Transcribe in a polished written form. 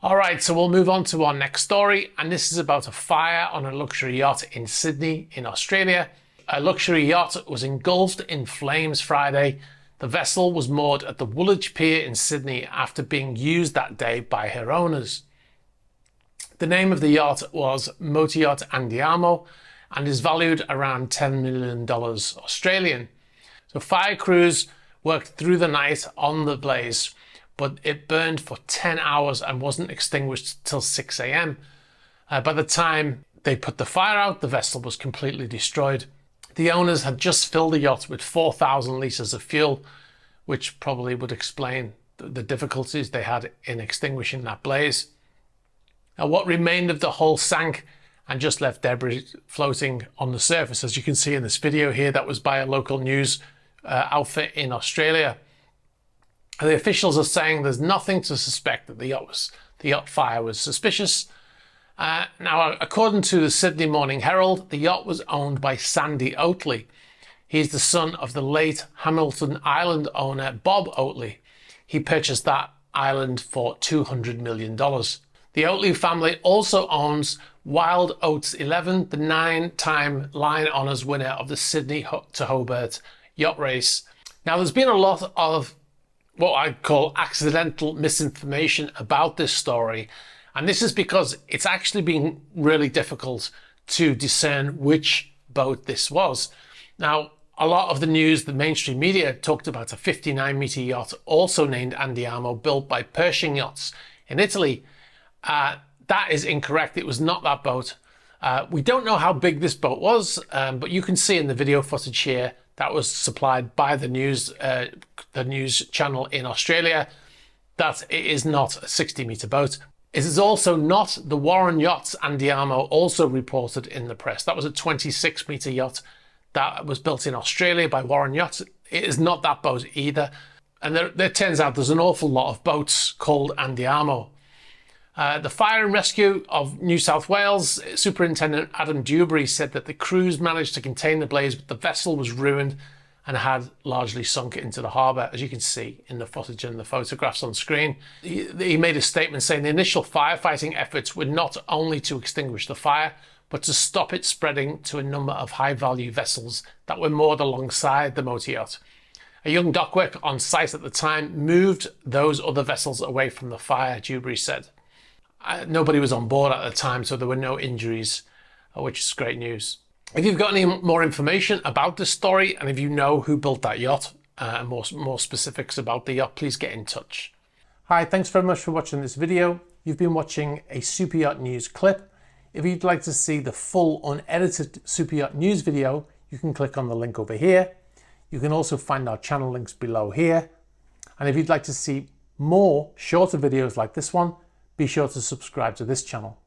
All right, so we'll move on to our next story, and this is about a fire on a luxury yacht in Sydney in Australia. A luxury yacht was engulfed in flames Friday. The vessel was moored at the Woolwich Pier in Sydney after being used that day by her owners. The name of the yacht was Yacht Andiamo and is valued around $10 million Australian. So fire crews worked through the night on the blaze, but it burned for 10 hours and wasn't extinguished till 6 a.m. By the time they put the fire out, the vessel was completely destroyed. The owners had just filled the yacht with 4,000 litres of fuel, which probably would explain the difficulties they had in extinguishing that blaze. Now, what remained of the hull sank and just left debris floating on the surface, as you can see in this video here. That was by a local news outfit in Australia. The officials are saying there's nothing to suspect that the yacht fire was suspicious. Now, according to the Sydney Morning Herald, the yacht was owned by Sandy Oatley. He's the son of the late Hamilton Island owner Bob Oatley. He purchased that island for $200 million. The Oatley family also owns Wild Oats 11, the 9-time Lion Honours winner of the Sydney to Hobart yacht race. Now, there's been a lot of what I call accidental misinformation about this story. And this is because it's actually been really difficult to discern which boat this was. Now, a lot of the news, the mainstream media, talked about a 59-metre yacht also named Andiamo, built by Pershing Yachts in Italy. That is incorrect. It was not that boat. We don't know how big this boat was, but you can see in the video footage here that was supplied by the news channel in Australia that it is not a 60-metre boat. It is also not the Warren Yachts Andiamo, also reported in the press. That was a 26-metre yacht that was built in Australia by Warren Yachts. It is not that boat either. And there turns out there's an awful lot of boats called Andiamo. The Fire and Rescue of New South Wales Superintendent Adam Dewberry said that the crews managed to contain the blaze, but the vessel was ruined and had largely sunk into the harbour, as you can see in the footage and the photographs on screen. He made a statement saying the initial firefighting efforts were not only to extinguish the fire, but to stop it spreading to a number of high-value vessels that were moored alongside the motor yacht. A young dockworker on site at the time moved those other vessels away from the fire, Dewberry said. Nobody was on board at the time, so there were no injuries, which is great news. If you've got any more information about this story, and if you know who built that yacht, and more specifics about the yacht, please get in touch. Hi, thanks very much for watching this video. You've been watching a Super Yacht News clip. If you'd like to see the full unedited Super Yacht News video, you can click on the link over here. You can also find our channel links below here. And if you'd like to see more shorter videos like this one, be sure to subscribe to this channel.